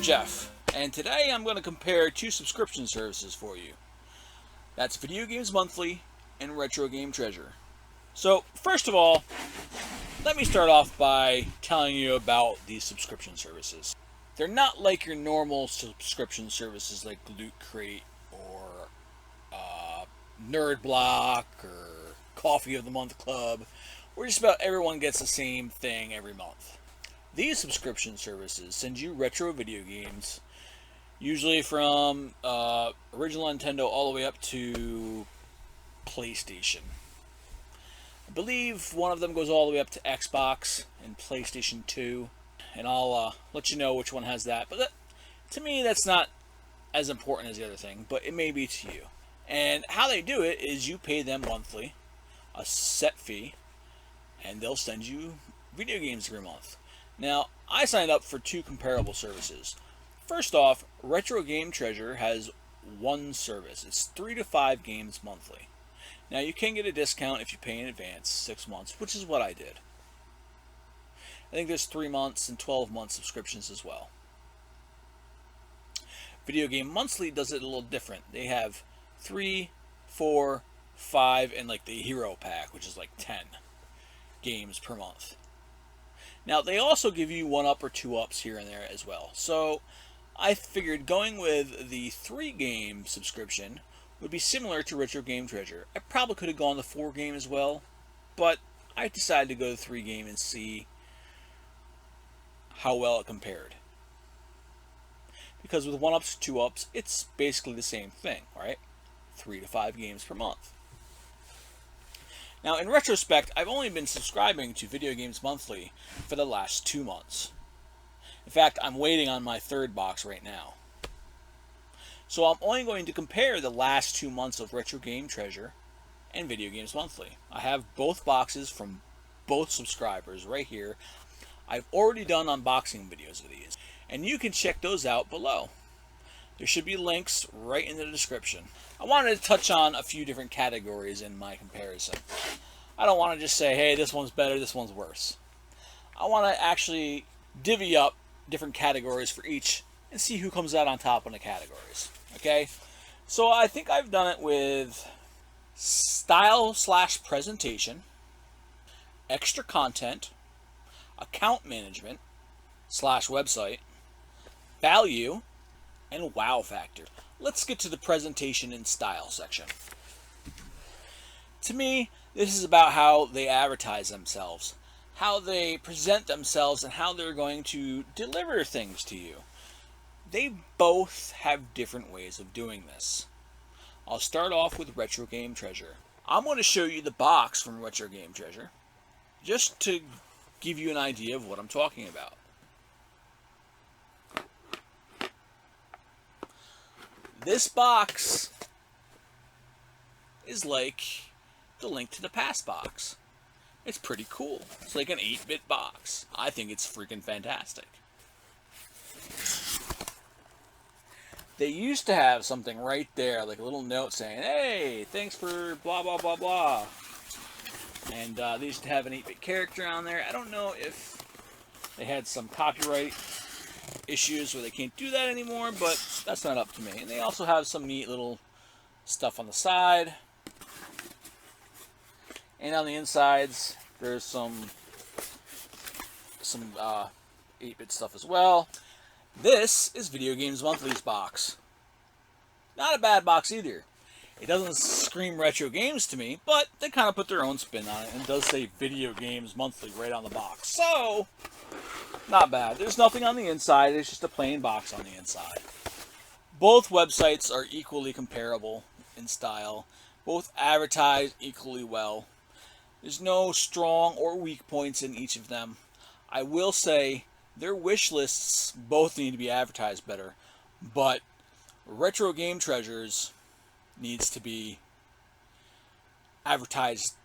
Jeff, and today I'm going to compare two subscription services for you. That's Video Games Monthly and Retro Game Treasure. So, first of all, let me start off by telling you about these subscription services. They're not like your normal subscription services like Loot Crate or Nerd Block or Coffee of the Month Club, where just about everyone gets the same thing every month. These subscription services send you retro video games, usually from original Nintendo all the way up to PlayStation. I believe one of them goes all the way up to Xbox and PlayStation 2, and I'll let you know which one has that. But to me, that's not as important as the other thing, but it may be to you. And how they do it is you pay them monthly, a set fee, and they'll send you video games every month. Now, I signed up for two comparable services. First off, Retro Game Treasure has one service. It's 3 to 5 games monthly. Now, you can get a discount if you pay in advance, 6 months, which is what I did. I think there's 3 months and 12-month subscriptions as well. Video Game Monthly does it a little different. They have 3, 4, 5, and like the Hero Pack, which is like 10 games per month. Now, they also give you 1-up or 2-ups here and there as well. So, I figured going with the 3-game subscription would be similar to Retro Game Treasure. I probably could have gone the 4-game as well, but I decided to go the 3-game and see how well it compared. Because with 1-ups, 2-ups, it's basically the same thing, right? 3 to 5 games per month. Now, in retrospect, I've only been subscribing to Video Games Monthly for the last 2 months. In fact, I'm waiting on my 3rd box right now. So I'm only going to compare the last 2 months of Retro Game Treasure and Video Games Monthly. I have both boxes from both subscribers right here. I've already done unboxing videos of these, and you can check those out below. There should be links right in the description. I wanted to touch on a few different categories in my comparison. I don't want to just say, hey, this one's better, this one's worse. I want to actually divvy up different categories for each and see who comes out on top in the categories. Okay? So I think I've done it with style/presentation, extra content, account management /website, value, and wow factor. Let's get to the presentation and style section. To me, this is about how they advertise themselves, how they present themselves, and how they're going to deliver things to you. They both have different ways of doing this. I'll start off with Retro Game Treasure. I'm going to show you the box from Retro Game Treasure, just to give you an idea of what I'm talking about. This box is like the Link to the Past box. It's pretty cool. It's like an 8-bit box. I think it's freaking fantastic. They used to have something right there, like a little note saying, hey, thanks for blah, blah, blah, blah. And they used to have an 8-bit character on there. I don't know if they had some copyright issues where they can't do that anymore, but that's not up to me. And they also have some neat little stuff on the side. And on the insides, there's some 8-bit stuff as well. This is Video Games Monthly's box. Not a bad box either. It doesn't scream retro games to me, but they kind of put their own spin on it, and it does say Video Games Monthly right on the box. So, not bad. There's nothing on the inside. It's just a plain box on the inside. Both websites are equally comparable in style. Both advertise equally well. There's no strong or weak points in each of them. I will say their wish lists both need to be advertised better, but Retro Game Treasures needs to be advertised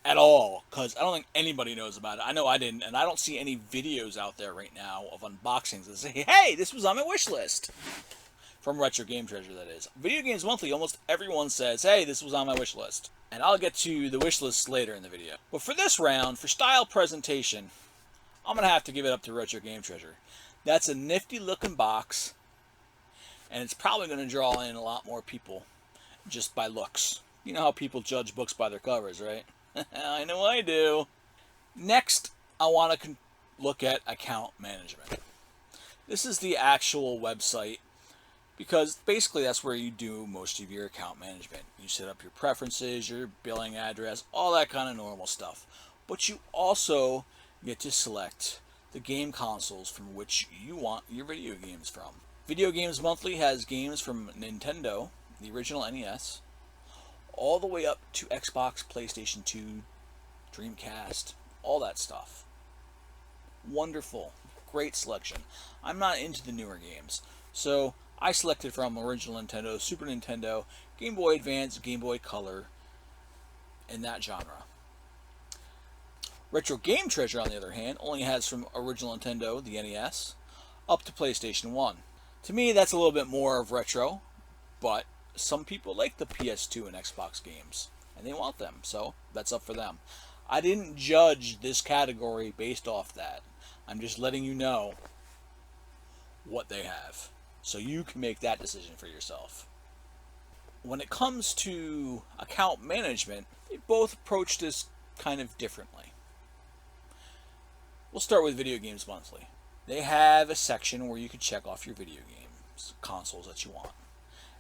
at all, because I don't think anybody knows about it. I know I didn't, and I don't see any videos out there right now of unboxings that say, hey, this was on my wish list. From Retro Game Treasure, that is. Video Games Monthly, almost everyone says, hey, this was on my wish list. And I'll get to the wish list later in the video. But for this round, for style presentation, I'm going to have to give it up to Retro Game Treasure. That's a nifty looking box, and it's probably going to draw in a lot more people just by looks. You know how people judge books by their covers, right? I know I do. Next, I want to look at account management. This is the actual website because basically that's where you do most of your account management. You set up your preferences, your billing address, all that kind of normal stuff. But you also get to select the game consoles from which you want your video games from. Video Games Monthly has games from Nintendo, the original NES, all the way up to Xbox, PlayStation 2, Dreamcast, all that stuff. Wonderful. Great selection. I'm not into the newer games, so I selected from original Nintendo, Super Nintendo, Game Boy Advance, Game Boy Color, in that genre. Retro Game Treasure, on the other hand, only has from original Nintendo, the NES, up to PlayStation 1. To me, that's a little bit more of retro, but some people like the PS2 and Xbox games, and they want them, so that's up for them. I didn't judge this category based off that. I'm just letting you know what they have, so you can make that decision for yourself. When it comes to account management, they both approach this kind of differently. We'll start with Video Games Monthly. They have a section where you can check off your video games, consoles that you want.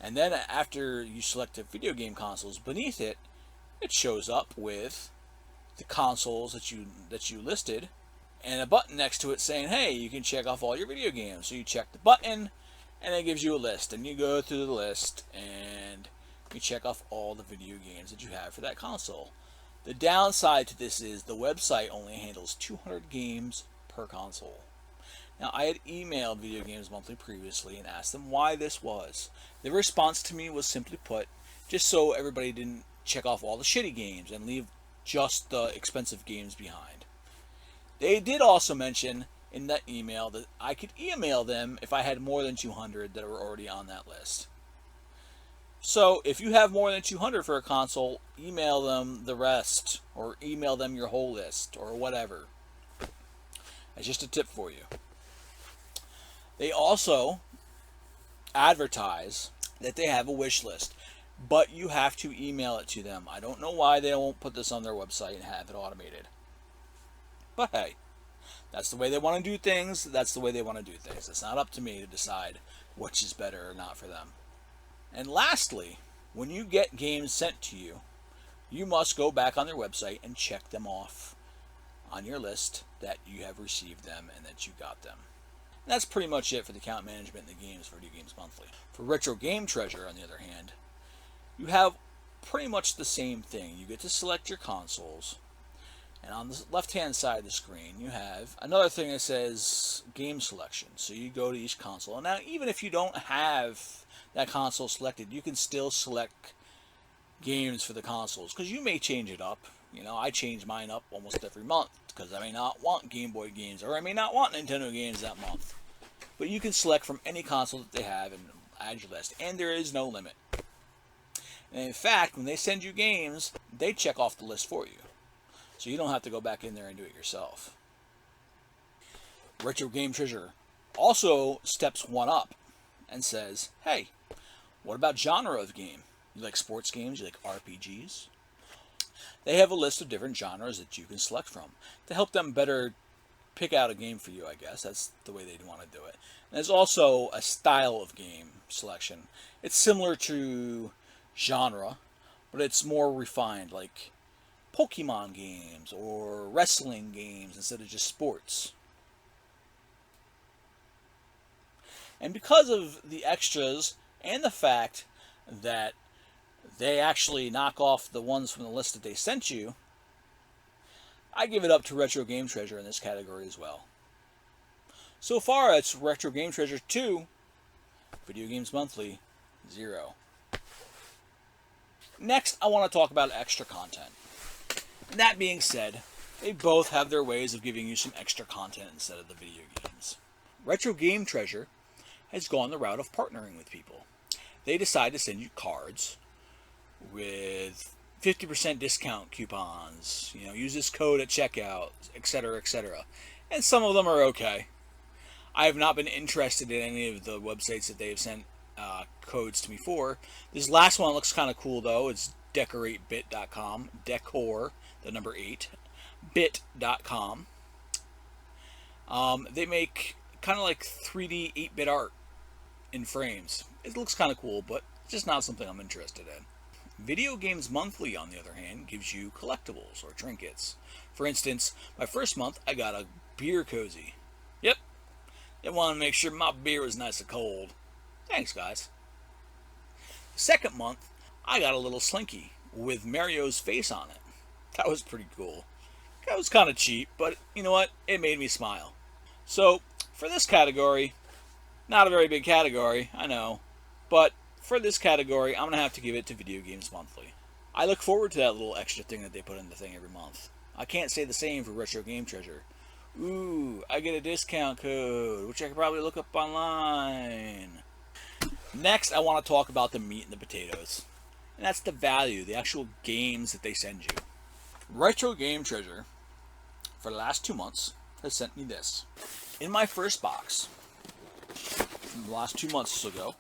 And then after you select the video game consoles, beneath it, it shows up with the consoles that you listed, and a button next to it saying, hey, you can check off all your video games. So you check the button, and it gives you a list. And you go through the list, and you check off all the video games that you have for that console. The downside to this is the website only handles 200 games per console. Now, I had emailed Video Games Monthly previously and asked them why this was. The response to me was simply put, just so everybody didn't check off all the shitty games and leave just the expensive games behind. They did also mention in that email that I could email them if I had more than 200 that were already on that list. So if you have more than 200 for a console, email them the rest, or email them your whole list, or whatever. That's just a tip for you. They also advertise that they have a wish list, but you have to email it to them. I don't know why they won't put this on their website and have it automated. But hey, that's the way they want to do things. That's the way they want to do things. It's not up to me to decide which is better or not for them. And lastly, when you get games sent to you, you must go back on their website and check them off on your list that you have received them and that you got them. And that's pretty much it for the account management in the games for Video Games Monthly. For Retro Game Treasure, on the other hand, you have pretty much the same thing. You get to select your consoles, and on the left-hand side of the screen, you have another thing that says Game Selection. So you go to each console. And now, even if you don't have that console selected, you can still select games for the consoles, because you may change it up. You know, I change mine up almost every month, because I may not want Game Boy games, or I may not want Nintendo games that month. But you can select from any console that they have and add your list, and there is no limit. And in fact, when they send you games, they check off the list for you. So you don't have to go back in there and do it yourself. Retro Game Treasure also steps one up and says, hey, what about genre of game? You like sports games? You like RPGs? They have a list of different genres that you can select from to help them better pick out a game for you, I guess. That's the way they'd want to do it. And there's also a style of game selection. It's similar to genre, but it's more refined, like Pokemon games or wrestling games instead of just sports. And because of the extras and the fact that they actually knock off the ones from the list that they sent you, I give it up to Retro Game Treasure in this category as well. So far, it's Retro Game Treasure 2, Video Games Monthly 0. Next, I want to talk about extra content. And that being said, they both have their ways of giving you some extra content instead of the video games. Retro Game Treasure has gone the route of partnering with people. They decide to send you cards with 50% discount coupons, use this code at checkout, etc., etc. And some of them are okay. I have not been interested in any of the websites that they have sent codes to me for. This last one looks kind of cool though. It's decoratebit.com. Decor, the number 8, bit.com. They make kind of like 3D 8-bit art in frames. It looks kind of cool, but it's just not something I'm interested in. Video Games Monthly, on the other hand, gives you collectibles or trinkets. For instance, my first month, I got a beer cozy. Yep, they wanted to make sure my beer was nice and cold. Thanks, guys. Second month, I got a little slinky with Mario's face on it. That was pretty cool. That was kind of cheap, but you know what? It made me smile. So, for this category, not a very big category, I know, but for this category, I'm going to have to give it to Video Games Monthly. I look forward to that little extra thing that they put in the thing every month. I can't say the same for Retro Game Treasure. Ooh, I get a discount code, which I could probably look up online. Next, I want to talk about the meat and the potatoes. And that's the value, the actual games that they send you. Retro Game Treasure, for the last 2 months, has sent me this. In my first box, from the last 2 months ago,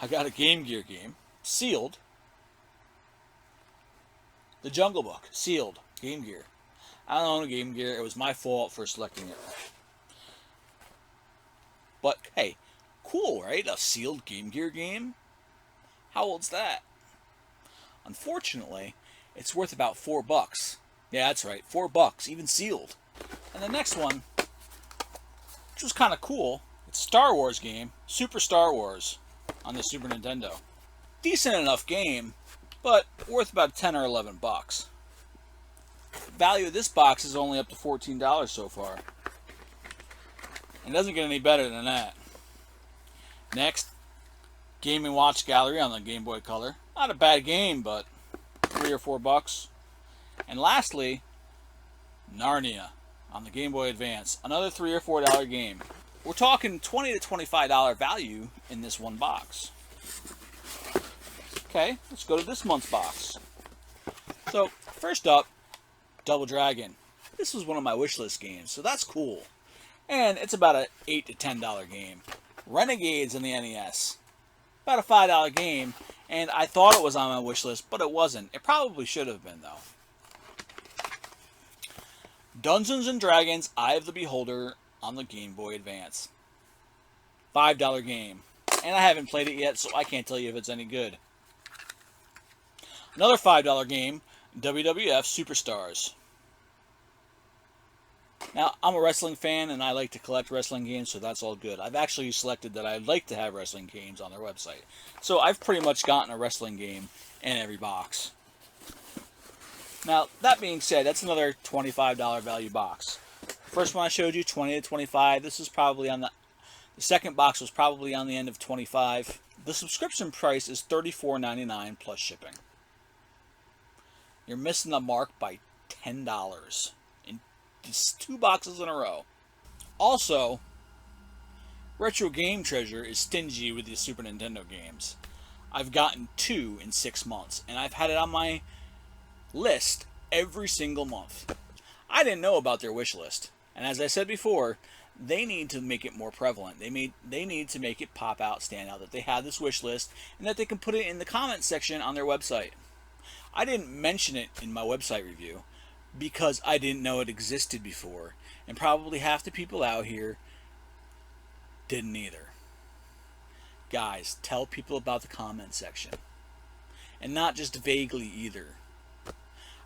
I got a Game Gear game, sealed. The Jungle Book, sealed, Game Gear. I don't own a Game Gear, it was my fault for selecting it. But, hey, cool, right? A sealed Game Gear game? How old's that? Unfortunately, it's worth about $4. Yeah, that's right, $4, even sealed. And the next one, which was kind of cool, it's a Star Wars game, Super Star Wars, on the Super Nintendo. Decent enough game, but worth about $10 or $11. The value of this box is only up to $14 so far. It doesn't get any better than that. Next, Game & Watch Gallery on the Game Boy Color. Not a bad game, but $3 or $4. And lastly, Narnia on the Game Boy Advance. Another $3 or $4 game. We're talking $20 to $25 value in this one box. Okay, let's go to this month's box. So, first up, Double Dragon. This was one of my wishlist games, so that's cool. And it's about an $8 to $10 game. Renegades on the NES. About a $5 game, and I thought it was on my wishlist, but it wasn't. It probably should have been, though. Dungeons & Dragons Eye of the Beholder on the Game Boy Advance. $5 game. And I haven't played it yet, so I can't tell you if it's any good. Another $5 game, WWF Superstars. Now, I'm a wrestling fan, and I like to collect wrestling games, so that's all good. I've actually selected that I'd like to have wrestling games on their website. So I've pretty much gotten a wrestling game in every box. Now, that being said, that's another $25 value box. First one I showed you, $20 to $25. This is probably on the second box was probably on the end of $25. The subscription price is $34.99 plus shipping. You're missing the mark by $10 in just 2 boxes in a row. Also, Retro Game Treasure is stingy with the Super Nintendo games. I've gotten 2 in 6 months, and I've had it on my list every single month. I didn't know about their wish list, and as I said before, they need to make it more prevalent. They need to make it pop out, stand out, that they have this wish list, and that they can put it in the comment section on their website. I didn't mention it in my website review because I didn't know it existed before, and probably half the people out here didn't either. Guys, tell people about the comment section, and not just vaguely either.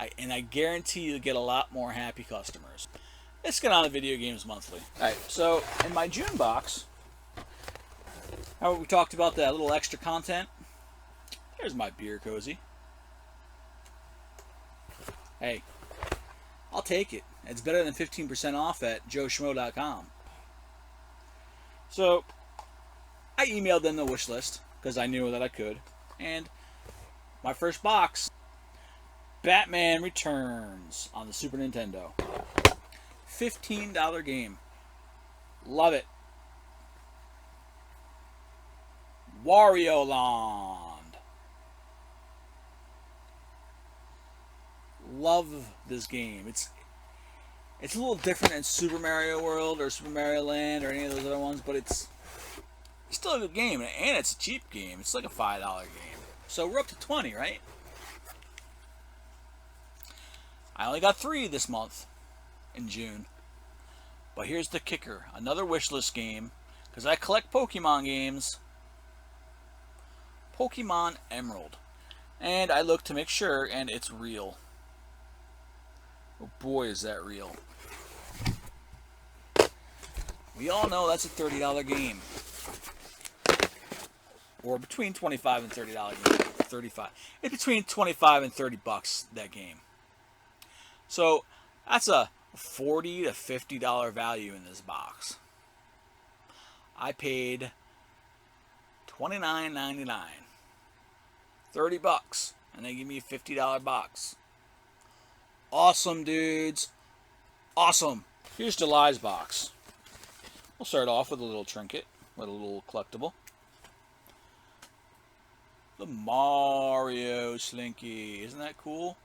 I guarantee you'll get a lot more happy customers. Let's get on to Video Games Monthly. Alright, so in my June box, how we talked about that little extra content, there's my beer cozy. Hey, I'll take it. It's better than 15% off at joeschmo.com. So, I emailed them the wish list because I knew that I could. And my first box, Batman Returns on the Super Nintendo. $15 game. Love it. Wario Land. Love this game. It's a little different than Super Mario World or Super Mario Land or any of those other ones, but it's still a good game, and it's a cheap game. It's like a $5 game. So we're up to 20, right? I only got 3 this month in June. But here's the kicker. Another wishlist game, because I collect Pokemon games. Pokemon Emerald. And I look to make sure, and it's real. Oh boy, is that real. We all know that's a $30 game. Or between $25 and $30 game. 35. It's between 25 and 30 bucks, that game. So that's a $40 to $50 value in this box. I paid $29.99. 30 bucks, and they give me a $50 box. Awesome, dudes. Awesome. Here's July's box. We'll start off with a little trinket, with a little collectible. The Mario Slinky. Isn't that cool?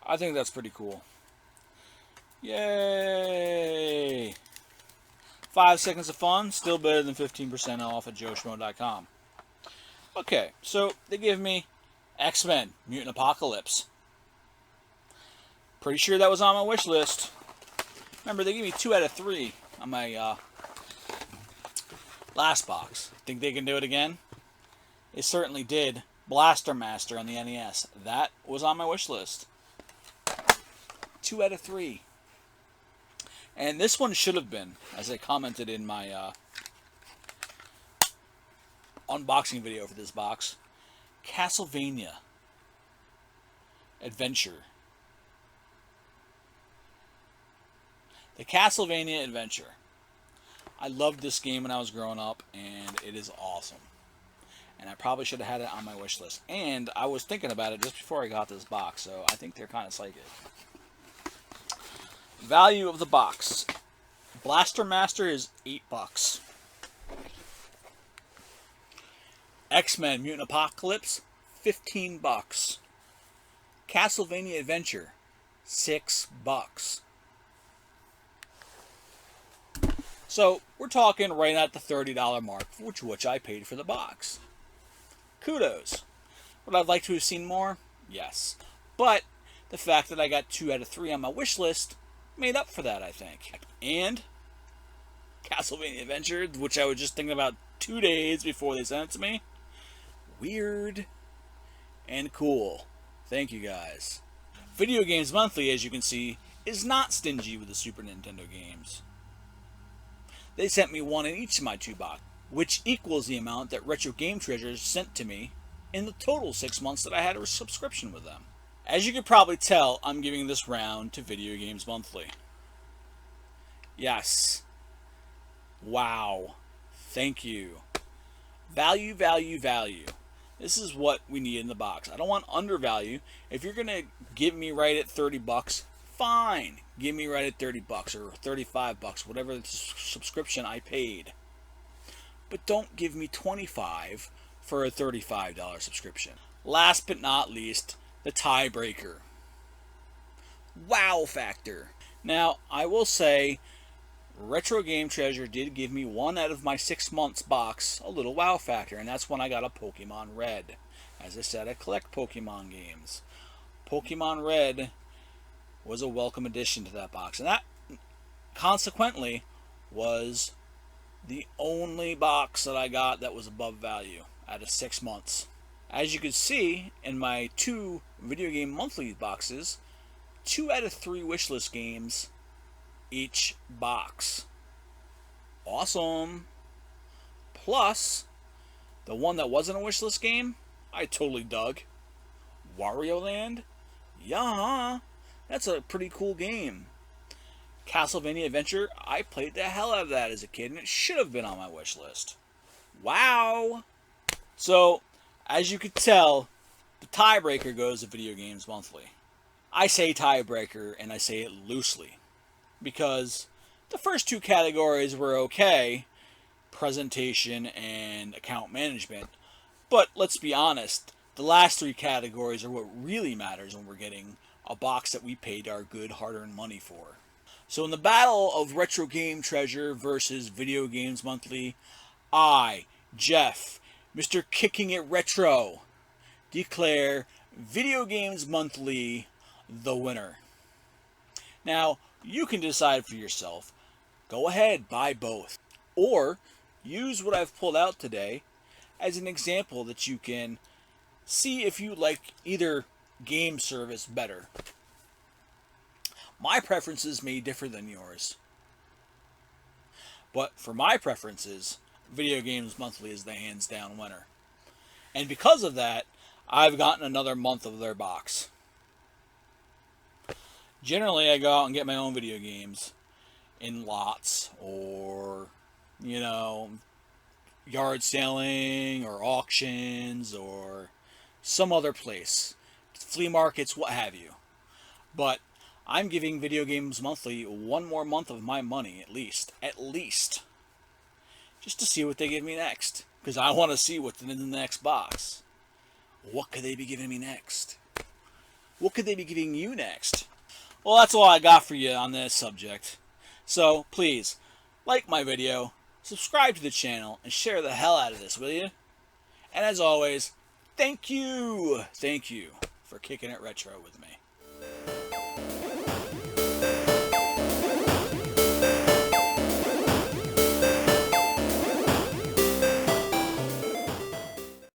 I think that's pretty cool. Yay! 5 seconds of fun, still better than 15% off at joeschmo.com. Okay, so they give me X-Men Mutant Apocalypse. Pretty sure that was on my wish list. Remember, they gave me 2 out of 3 on my last box. Think they can do it again? They certainly did. Blaster Master on the NES. That was on my wish list. 2 out of 3. And this one should have been, as I commented in my unboxing video for this box, Castlevania Adventure. The Castlevania Adventure. I loved this game when I was growing up, and it is awesome. And I probably should have had it on my wish list. And I was thinking about it just before I got this box, so I think they're kind of psychic. Value of the box. Blaster Master is $8. X-Men Mutant Apocalypse, $15. Castlevania Adventure, $6. So we're talking right at the $30 mark, which I paid for the box. Kudos. Would I like to have seen more? Yes. But the fact that I got 2 out of 3 on my wish list made up for that, I think. And Castlevania Adventure, which I was just thinking about 2 days before they sent it to me. Weird and cool. Thank you guys. Video Games Monthly, as you can see, is not stingy with the Super Nintendo games. They sent me 1 in each of my 2 boxes, which equals the amount that Retro Game Treasures sent to me in the total 6 months that I had a subscription with them. As you can probably tell, I'm giving this round to Video Games Monthly. Yes. Wow. Thank you. Value, value, value. This is what we need in the box. I don't want undervalue. If you're going to give me right at 30 bucks, fine. Give me right at 30 bucks or 35 bucks, whatever the subscription I paid. But don't give me 25 for a $35 subscription. Last but not least, the tiebreaker. Wow factor. Now, I will say, Retro Game Treasure did give me 1 out of my 6 months box a little wow factor, and that's when I got a Pokemon Red. As I said, I collect Pokemon games. Pokemon Red was a welcome addition to that box, and that, consequently, was the only box that I got that was above value out of 6 months. As you can see in my 2 Video Game Monthly boxes, 2 out of 3 wishlist games each box. Awesome. Plus, the one that wasn't a wishlist game, I totally dug. Wario Land? Yeah, that's a pretty cool game. Castlevania Adventure, I played the hell out of that as a kid, and it should have been on my wish list. Wow. So, as you could tell, the tiebreaker goes to Video Games Monthly. I say tiebreaker, and I say it loosely, because The first two categories were okay, presentation and account management. But let's be honest, the last three categories are what really matters when we're getting a box that we paid our good hard-earned money for. So in the battle of Retro Game Treasure versus Video Games Monthly, I, Jeff, Mr. Kicking It Retro, declare Video Games Monthly the winner. Now, you can decide for yourself. Go ahead, buy both. Or use what I've pulled out today as an example that you can see if you like either game service better. My preferences may differ than yours. But for my preferences, Video Games Monthly is the hands down winner. And because of that, I've gotten another month of their box. Generally, I go out and get my own video games in lots or, yard selling or auctions or some other place. Flea markets, what have you. But I'm giving Video Games Monthly one more month of my money, at least. Just to see what they give me next. Because I want to see what's in the next box. What could they be giving me next? What could they be giving you next? Well, that's all I got for you on this subject. So, please, like my video, subscribe to the channel, and share the hell out of this, will you? And as always, thank you for kicking it retro with me.